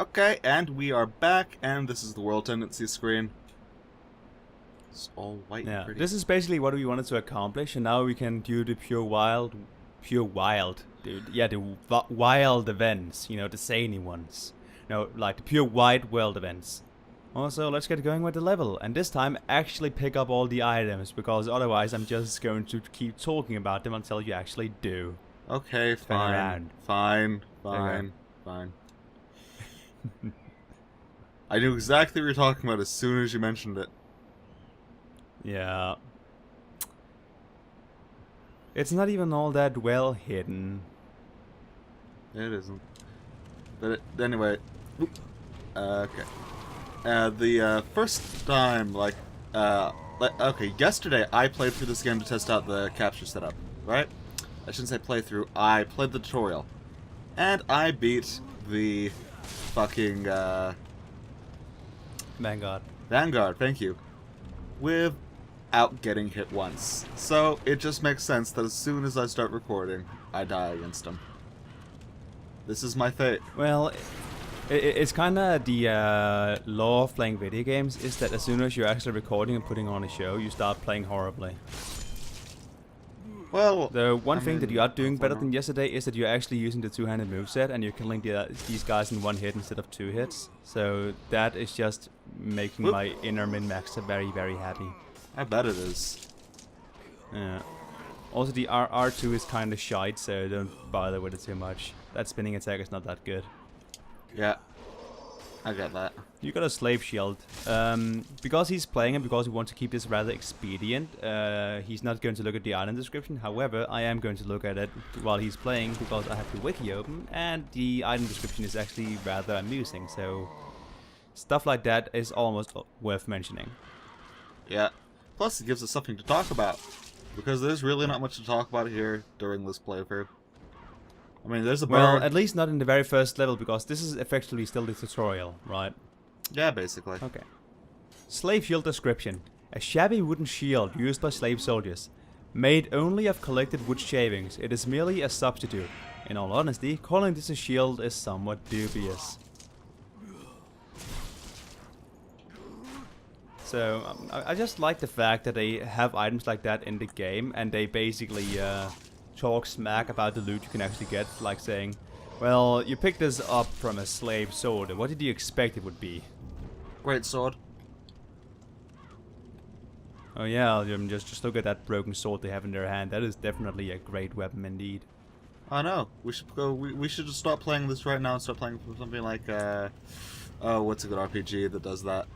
Okay, and we are back, and this is the world tendency screen. It's all white and Yeah, pretty. this is basically what we wanted to accomplish, and now we can do the pure wild, dude. Yeah, the wild events, the zany ones. No, like the pure wide world events. Also, let's get going with the level, and this time actually pick up all the items, because otherwise I'm just going to keep talking about them until you actually do. Okay, Turn fine. around. Fine. Okay. Fine. I knew exactly what you were talking about as soon as you mentioned it. Yeah. It's not even all that well hidden. It isn't. But anyway. Okay. The first time, okay, yesterday I played through this game to test out the capture setup, right? I shouldn't say playthrough, I played the tutorial. And I beat the fucking, Vanguard, thank you. Without getting hit once. So, it just makes sense that as soon as I start recording, I die against him. This is my fate. Well, it's kind of the law of playing video games is that as soon as you're actually recording and putting on a show, you start playing horribly. Well, The one thing that you are doing better than yesterday is that you're actually using the two-handed moveset and you're killing these guys in one hit instead of two hits. So that is just making my inner min-maxer very, very happy. I bet it is. Yeah. Also, the R2 is kind of shite, so don't bother with it too much. That spinning attack is not that good. Yeah, I get that. You got a slave shield. Because he's playing and because we want to keep this rather expedient, he's not going to look at the item description. However, I am going to look at it while he's playing because I have the wiki open and the item description is actually rather amusing. So stuff like that is almost worth mentioning. Yeah. Plus, it gives us something to talk about. Because there's really not much to talk about here during this playthrough. I mean, there's a bird. Well, at least not in the very first level, because this is effectively still the tutorial, right? Yeah, basically. Okay. Slave shield description. A shabby wooden shield used by slave soldiers. Made only of collected wood shavings, it is merely a substitute. In all honesty, calling this a shield is somewhat dubious. So, I just like the fact that they have items like that in the game, and they basically talk smack about the loot you can actually get, like saying, well, you picked this up from a slave soldier, what did you expect it would be? Great sword. Oh yeah, just look at that broken sword they have in their hand, that is definitely a great weapon indeed. I know. We should go. We should just stop playing this right now and start playing something like oh, what's a good RPG that does that?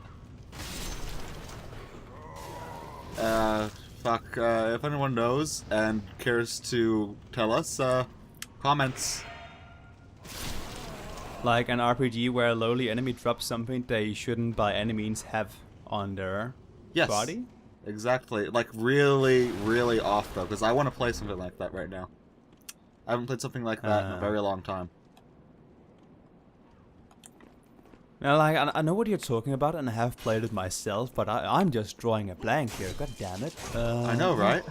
If anyone knows and cares to tell us, comments. Like an RPG where a lowly enemy drops something they shouldn't by any means have on their body? Exactly. Like really, really off though, because I want to play something like that right now. I haven't played something like that in a very long time. Now, like, I know what you're talking about, and I have played it myself, but I'm just drawing a blank here. God damn it! I know, right?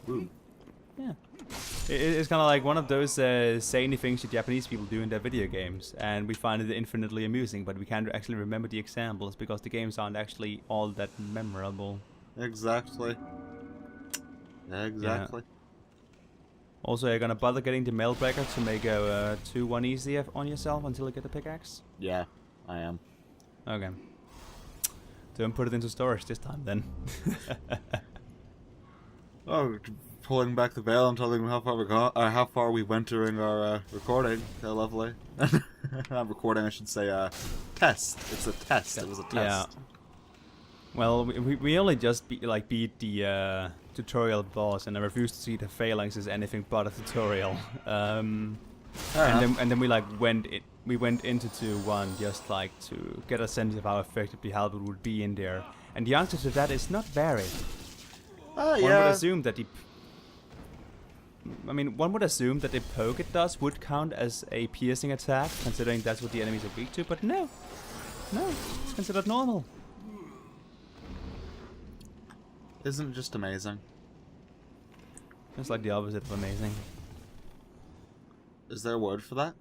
Ooh. Yeah, it's kind of like one of those zany things that Japanese people do in their video games, and we find it infinitely amusing, but we can't actually remember the examples because the games aren't actually all that memorable. Exactly. Exactly. Yeah. Also, you're gonna bother getting the mail breaker to make a 2-1 easier on yourself until you get the pickaxe? Yeah, I am. Okay. Don't put it into storage this time, then. Oh, pulling back the veil and telling them how far we went during our recording. How lovely. Not recording, I should say. Test. It's a test. It was a test. Yeah. Well, we only just beat the tutorial boss, and I refuse to see the phalanx as anything but a tutorial. And then we went into 2-1 just like to get a sense of how effectively Halberd would be in there, and the answer to that is not very. One would assume that one would assume that the poke it does would count as a piercing attack, considering that's what the enemies are weak to, but no, it's considered normal. Isn't it just amazing? It's like the opposite of amazing. Is there a word for that?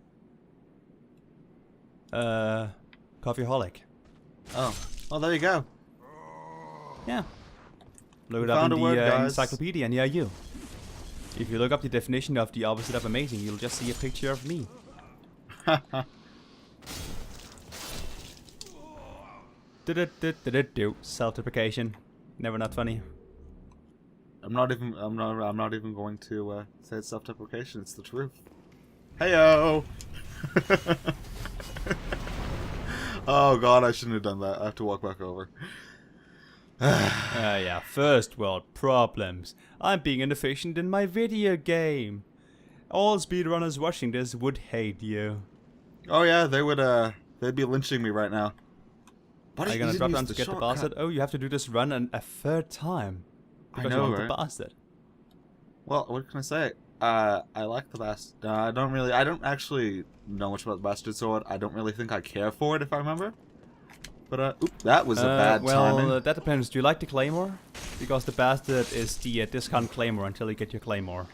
Coffeeholic. Oh, well, there you go. Yeah. Look We it up in found a the word, guys. encyclopedia, and yeah, you. If you look up the definition of the opposite of amazing, you'll just see a picture of me. Self-deprecation. Never not funny. I'm not even going to say it's self-deprecation. It's the truth. Heyo. Oh god, I shouldn't have done that. I have to walk back over. Yeah, first world problems. I'm being inefficient in my video game. All speedrunners watching this would hate you. Oh yeah, they'd be lynching me right now. Are you gonna drop down to get the bastard? Oh, you have to do this run a third time. Because I know, you want right? the bastard. Well, what can I say? I like the bastard. I don't actually know much about the bastard sword. I don't really think I care for it, if I remember. But, that was a bad timing. Well, that depends. Do you like the claymore? Because the bastard is the discount claymore until you get your claymore.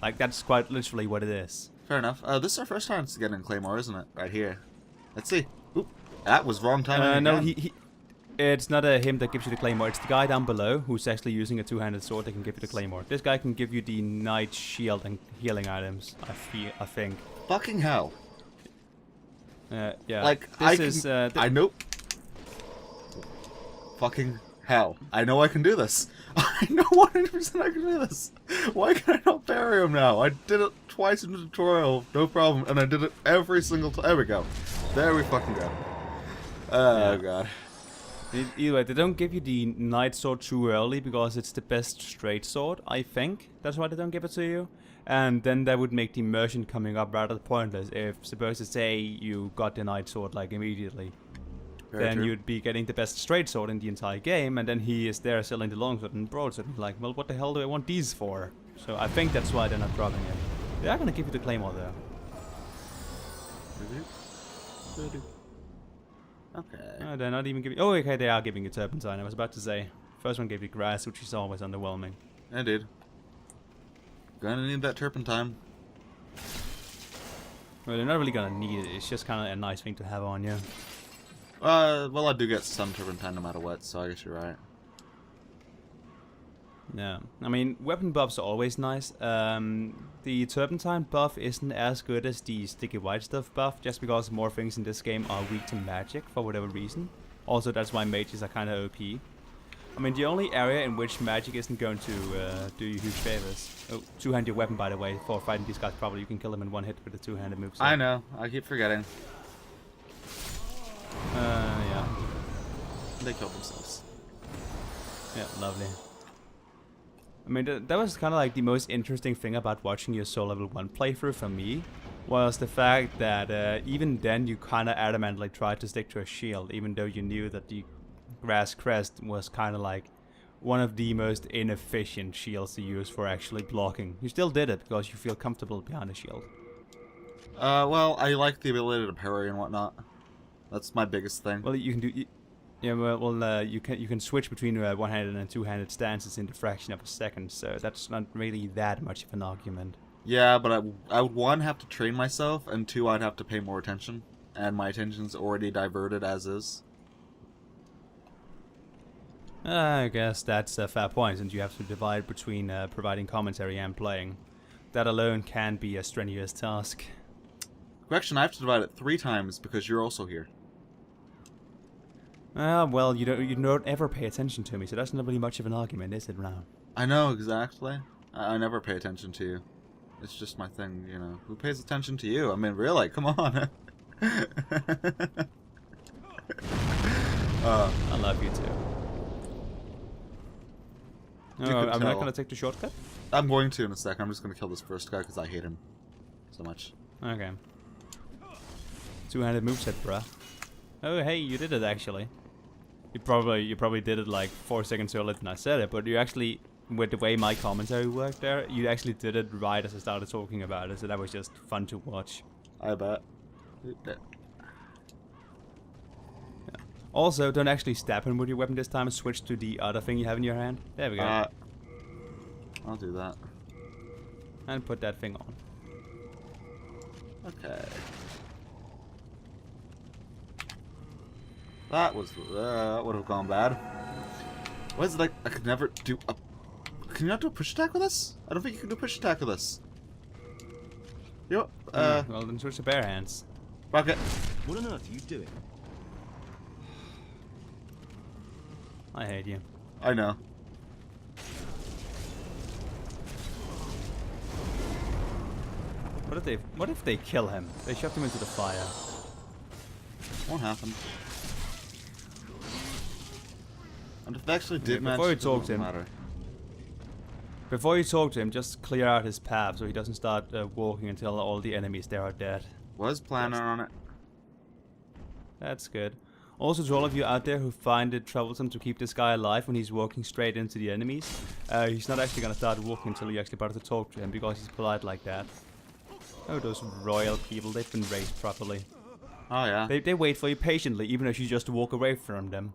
Like, that's quite literally what it is. Fair enough. This is our first time to get in claymore, isn't it? Right here. Let's see. Oop, that was wrong timing No, again. it's not him that gives you the claymore. It's the guy down below who's actually using a two-handed sword that can give you the claymore. This guy can give you the knight shield and healing items. I think. Fucking hell. Yeah. Like, I know. Fucking hell. I know I can do this. I know 100% I can do this. Why can I not bury him now? I did it twice in the tutorial, no problem, and I did it every single time. There we go. There we fucking go. Oh, god. Either way, they don't give you the knight sword too early because it's the best straight sword, I think. That's why they don't give it to you. And then that would make the immersion coming up rather pointless. If, suppose to say, you got the knight sword like immediately. Very then true. you'd be getting the best straight sword in the entire game, and then he is there selling the longsword and broadsword. And like, well, what the hell do I want these for? So I think that's why they're not dropping it. They are gonna give you the claymore though. Okay. They're not even giving. Oh, okay, they are giving you turpentine. I was about to say. First one gave you grass, which is always underwhelming. I did. Gonna need that turpentine. Well, you're not really gonna need it. It's just kind of a nice thing to have on you. Well, I do get some turpentine no matter what, so I guess you're right. Yeah, I mean, weapon buffs are always nice. The turpentine buff isn't as good as the sticky white stuff buff, just because more things in this game are weak to magic for whatever reason. Also, that's why mages are kind of OP. I mean, the only area in which magic isn't going to do you huge favors. Oh, two-handed weapon, by the way. For fighting these guys, probably you can kill them in one hit with a two-handed move. So. I know. I keep forgetting. Yeah. They killed themselves. Yeah, lovely. I mean, that was kind of like the most interesting thing about watching your Soul Level 1 playthrough for me, was the fact that even then you kind of adamantly tried to stick to a shield, even though you knew that the Grass Crest was kind of like one of the most inefficient shields to use for actually blocking. You still did it because you feel comfortable behind a shield. Well, I like the ability to parry and whatnot. That's my biggest thing. Well, you can do... Yeah, well, you can switch between one-handed and two-handed stances in the fraction of a second, so that's not really that much of an argument. Yeah, but I would, one, have to train myself, and two, I'd have to pay more attention. And my attention's already diverted as is. I guess that's a fair point, since you have to divide between providing commentary and playing. That alone can be a strenuous task. Correction, I have to divide it 3 times because you're also here. Well, you don't ever pay attention to me, so that's not really much of an argument, is it, now? I know, exactly. I never pay attention to you. It's just my thing, you know. Who pays attention to you? I mean, really, come on. I love you too. could I'm not tell. gonna take the shortcut? I'm going to in a second. I'm just going to kill this first guy because I hate him so much. Okay. Two-handed moveset, bruh. Oh, hey, you did it, actually. You probably did it like 4 seconds earlier than I said it, but you actually, with the way my commentary worked there, you actually did it right as I started talking about it, so that was just fun to watch. I bet. Yeah. Also, don't actually stab him with your weapon this time, switch to the other thing you have in your hand. There we go. I'll do that. And put that thing on. Okay. That was that would have gone bad. What is it like? I could never do a. Can you not do a push attack with this? I don't think you can do a push attack with this. You know, well, then switch to bare hands. Rocket. What on earth are you doing? I hate you. I know. What if they kill him? They shoved him into the fire. Won't happen. And if they actually did Yeah, manage before you to, it talk doesn't to him. matter. Before you talk to him, just clear out his path so he doesn't start walking until all the enemies there are dead. Was planning on it. That's good. Also, to all of you out there who find it troublesome to keep this guy alive when he's walking straight into the enemies, he's not actually gonna start walking until you actually bother to talk to him because he's polite like that. Oh, those royal people, they've been raised properly. Oh yeah. They wait for you patiently, even if you just walk away from them.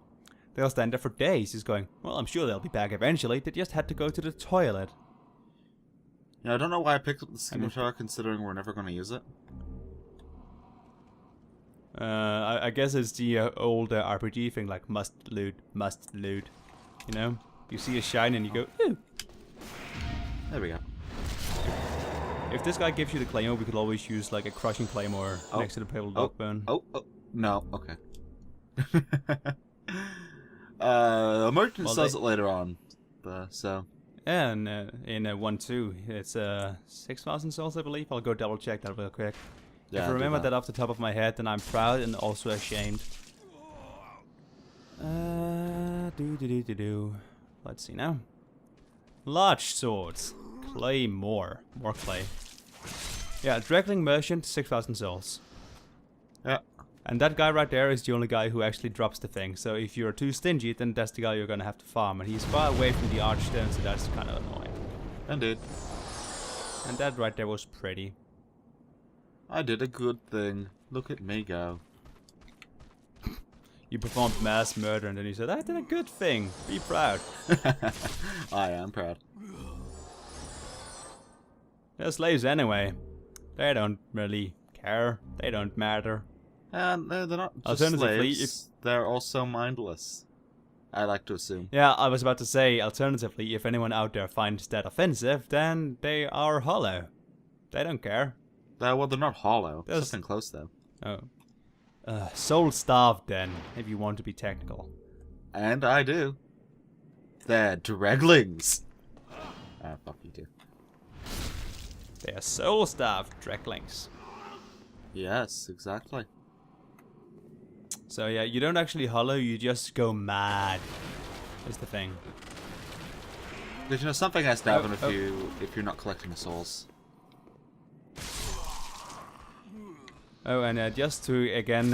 They'll stand there for days, just going, well, I'm sure they'll be back eventually, they just had to go to the toilet. Yeah, I don't know why I picked up the scimitar considering we're never going to use it. I guess it's the old RPG thing, like must loot. You know? You see a shine and you go, ooh. There we go. If this guy gives you the claymore, we could always use like a crushing claymore next to the pale dog bone. Oh, no, okay. Merchant sells it later on, so. Yeah, and in 1-2, it's 6,000 souls, I believe. I'll go double check that real quick. Yeah, if I remember that off the top of my head, then I'm proud and also ashamed. Let's see now. Large swords. Claymore. More clay. Yeah, Dregling Merchant, 6,000 souls. Yeah. And that guy right there is the only guy who actually drops the thing. So if you're too stingy, then that's the guy you're gonna have to farm. And he's far away from the Archstone, so that's kind of annoying. Indeed. And that right there was pretty. I did a good thing. Look at me go. You performed mass murder and then you said, I did a good thing. Be proud. I am proud. They're slaves anyway. They don't really care. They don't matter. And they're not just Alternatively, slaves, they're also mindless. I like to assume. Yeah, I was about to say, alternatively, if anyone out there finds that offensive, then they are hollow. They don't care. Well, they're not hollow. There's- Something close, though. Oh. Soul-starved then, if you want to be technical. And I do. They're dreglings. Ah, fuck you too. They are soul-starved Dreglings. Yes, exactly. So yeah, you don't actually hollow, you just go mad. Is the thing. Because, you know, something has to happen if you're not collecting the souls. Oh, and just to, again,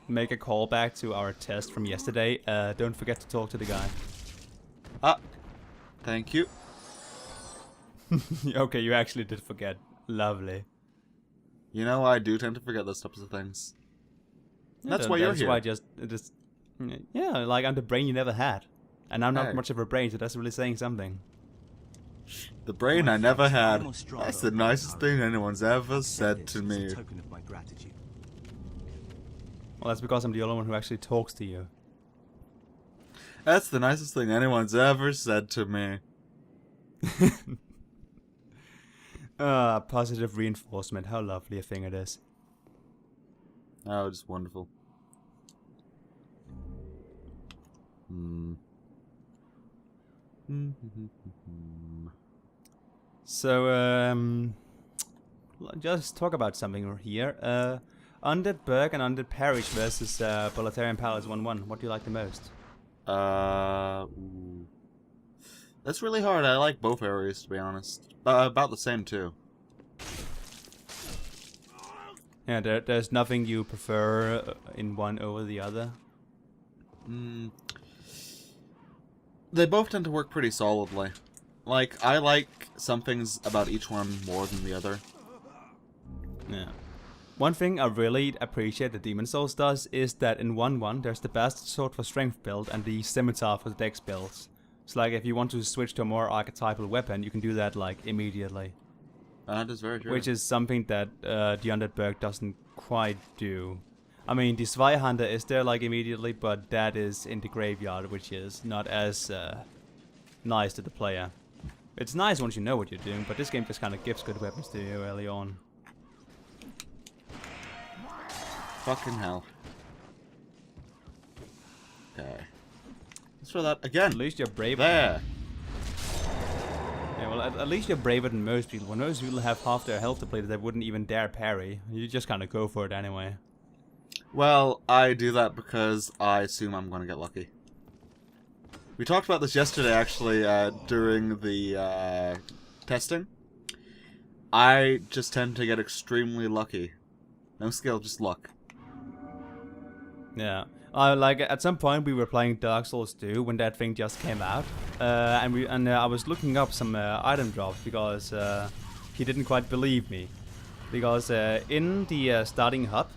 make a callback to our test from yesterday, don't forget to talk to the guy. Ah, thank you. Okay, you actually did forget. Lovely. You know, I do tend to forget those types of things. That's why you're here. That's why just... Yeah, like I'm the brain you never had. And I'm not Hey. much of a brain, so that's really saying something. The brain I never had. That's the nicest thing anyone's ever said to me. Token of my gratitude. Well, that's because I'm the only one who actually talks to you. That's the nicest thing anyone's ever said to me. Positive reinforcement. How lovely a thing it is. Oh, just wonderful. So, just talk about something here. Undead Burg and Undead Parish versus Boletarian Palace 1-1. What do you like the most? Ooh. That's really hard. I like both areas, to be honest. About the same, too. Yeah, there's nothing you prefer in one over the other? They both tend to work pretty solidly. Like, I like some things about each one more than the other. Yeah. One thing I really appreciate that Demon Souls does is that in 1-1 there's the best sword for strength build and the scimitar for the dex builds. So like if you want to switch to a more archetypal weapon, you can do that like immediately. That is very true. Which is something that the Undead Burg doesn't quite do. I mean, the Zweihunter is there like immediately, but that is in the graveyard, which is not as nice to the player. It's nice once you know what you're doing, but this game just kind of gives good weapons to you early on. Fucking hell. Okay. Let's throw that again. At least you're brave. There. Yeah, well, at least you're braver than most people. When most people have half their health depleted, they wouldn't even dare parry. You just kind of go for it anyway. Well, I do that because I assume I'm going to get lucky. We talked about this yesterday, actually, during the testing. I just tend to get extremely lucky. No skill, just luck. Yeah. Like at some point we were playing Dark Souls 2 when that thing just came out, and I was looking up some item drops because he didn't quite believe me, because in the starting hub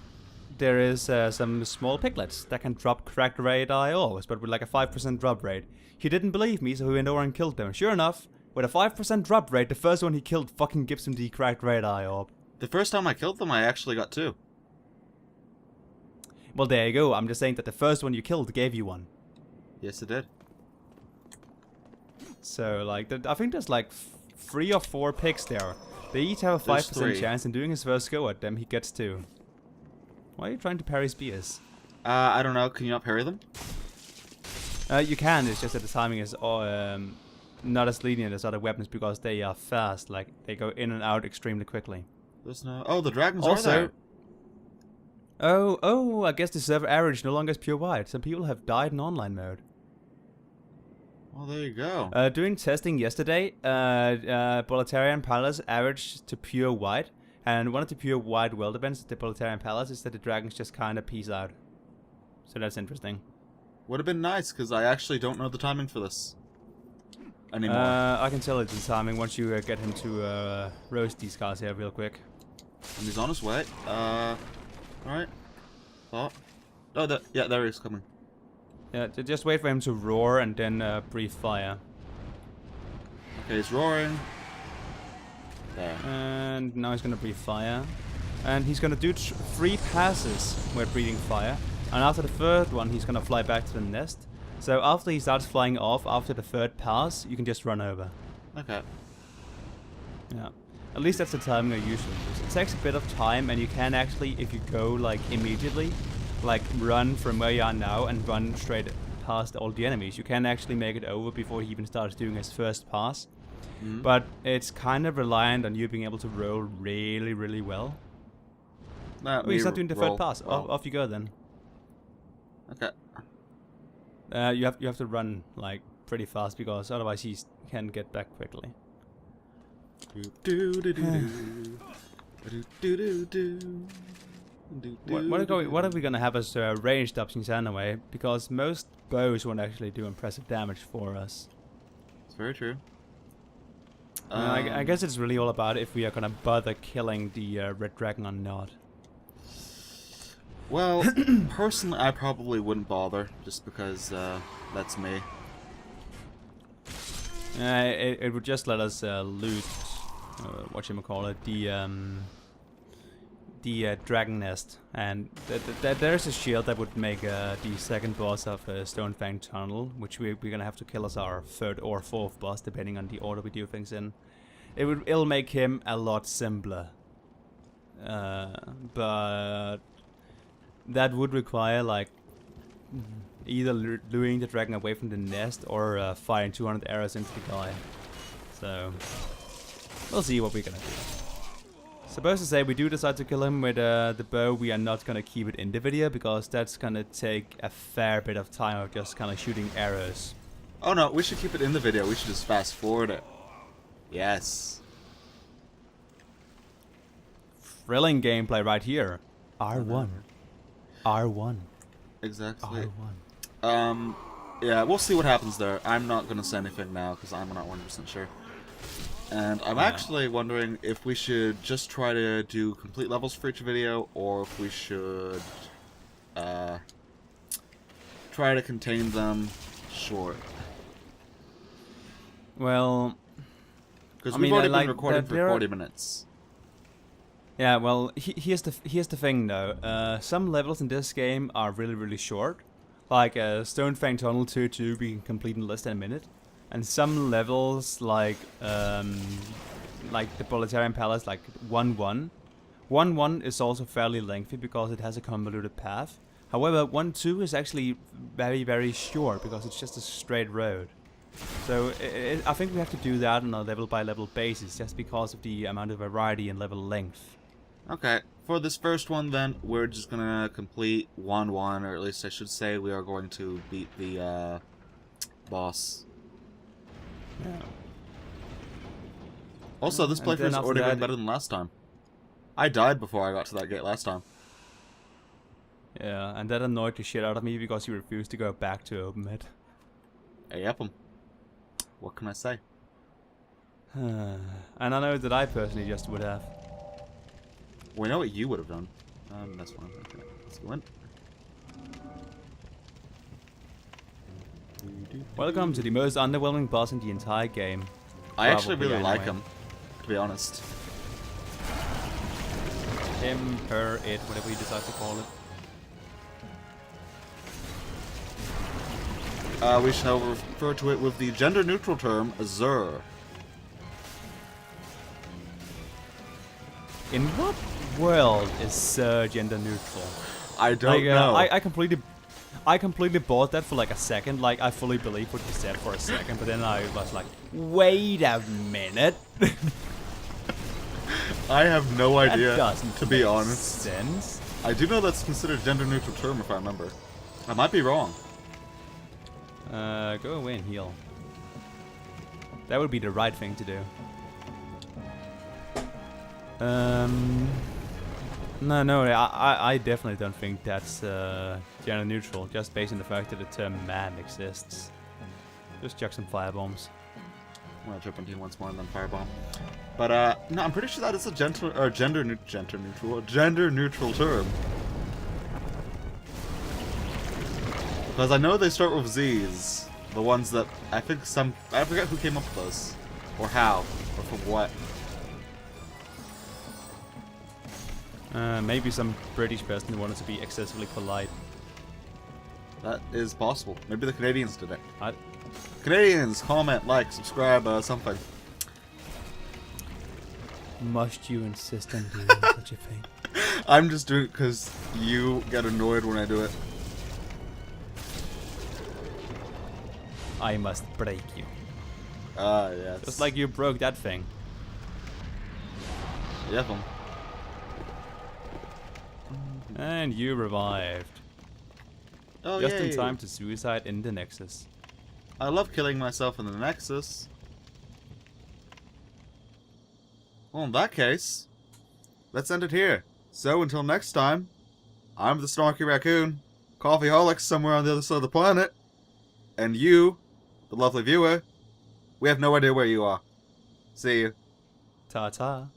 there is some small piglets that can drop cracked red eye orbs, but with like a 5% drop rate. He didn't believe me, so he went over and killed them. Sure enough, with a 5% drop rate, the first one he killed fucking gives him the cracked red eye orb. The first time I killed them, I actually got 2. Well, there you go. I'm just saying that the first one you killed gave you one. Yes, it did. So, like, I think there's like 3 or 4 picks there. They each have a 5% chance, and doing his first go at them, he gets 2. Why are you trying to parry spears? I don't know. Can you not parry them? You can, it's just that the timing is not as lenient as other weapons because they are fast. Like, they go in and out extremely quickly. There's no... Oh, the dragons Also, are there. Oh, I guess the server average no longer is pure white. Some people have died in online mode. Well, there you go. Doing testing yesterday, Boletarian Palace averaged to pure white, and one of the pure white world events at the Boletarian Palace is that the dragons just kind of peace out. So that's interesting. Would have been nice, because I actually don't know the timing for this anymore. I can tell it's the timing once you get him to roast these guys here real quick. And he's on his way. Alright. Oh. Oh, yeah, there he is coming. Yeah, just wait for him to roar and then breathe fire. Okay, he's roaring. There. And now he's gonna breathe fire. And he's gonna do 3 passes with breathing fire. And after the 3rd one, he's gonna fly back to the nest. So after he starts flying off, after the 3rd pass, you can just run over. Okay. Yeah. At least that's the timing I usually use. It takes a bit of time, and you can actually, if you go like immediately, like run from where you are now and run straight past all the enemies, you can actually make it over before he even starts doing his first pass. Mm-hmm. But it's kind of reliant on you being able to roll really, really well. No, Oh, he's not doing the roll, 3rd pass. roll. Off you go then. Okay. You have to run like pretty fast because otherwise he can get back quickly. What are we gonna have as ranged options anyway? Because most bows won't actually do impressive damage for us. It's very true. I guess it's really all about if we are gonna bother killing the red dragon or not. Well, personally, I probably wouldn't bother, just because that's me. It would just let us loot, whatchamacallit, the dragon nest, and there's a shield that would make the 2nd boss of Stonefang Tunnel, which we're gonna have to kill as our 3rd or 4th boss, depending on the order we do things in. It'll make him a lot simpler, but that would require like either luring the dragon away from the nest or firing 200 arrows into the guy. So we'll see what we're gonna do. Supposed to say, we do decide to kill him with the bow. We are not gonna keep it in the video because that's gonna take a fair bit of time of just kind of shooting arrows. Oh no, we should keep it in the video. We should just fast forward it. Yes. Thrilling gameplay right here. R1. R1. Exactly. R1. Yeah, we'll see what happens there. I'm not gonna say anything now because I'm not 100% sure. And I'm actually wondering if we should just try to do complete levels for each video, or if we should try to contain them short. Well, Because I we've mean, already like, been recording for there are- 40 minutes. Yeah, well, here's the thing though. Some levels in this game are really short, like Stonefang Tunnel 2 we can complete in less than a minute, and some levels like the Boletarian Palace, like 1-1. 1-1 is also fairly lengthy because it has a convoluted path. However, 1-2 is actually very short because it's just a straight road. So I think we have to do that on a level by level basis, just because of the amount of variety and level length. Okay, for this first one then, we're just gonna complete 1-1, or at least I should say we are going to beat the boss. Yeah. Also, this And playthrough then is after already that going better than last time. I died before I got to that gate last time. Yeah, and that annoyed the shit out of me because you refused to go back to open it. Yep. What can I say? And I know that I personally just would have. We know what you would have done. That's one. Okay, let's go in. Welcome to the most underwhelming boss in the entire game. I actually Probably, really like anyway. him, to be honest. Him, her, it, whatever you decide to call it. We shall refer to it with the gender-neutral term, Azur. In what world is gender neutral? I don't know. I completely bought that for like a second. Like, I fully believed what you said for a second, but then I was like, wait a minute. I have no That idea, doesn't to be make honest. sense. I do know that's considered gender-neutral term, if I remember. I might be wrong. Go away and heal. That would be the right thing to do. No, I definitely don't think that's gender neutral, just based on the fact that the term man exists. Just chuck some firebombs. I'm gonna jump into you once more and then firebomb. But no, I'm pretty sure that is a gender neutral term. Because I know they start with Z's, the ones that I forget who came up with those, or how, or for what. Maybe some British person who wanted to be excessively polite. That is possible. Maybe the Canadians did it. I Canadians, comment, like, subscribe, something. Must you insist on doing such a thing? I'm just doing it because you get annoyed when I do it. I must break you. Ah, yes. Just like you broke that thing. Yep. And you revived. Oh, Just yay. in time to suicide in the Nexus. I love killing myself in the Nexus. Well, in that case, let's end it here. So, until next time, I'm the Snarky Raccoon, Coffeeholic somewhere on the other side of the planet, and you, the lovely viewer, we have no idea where you are. See you. Ta-ta.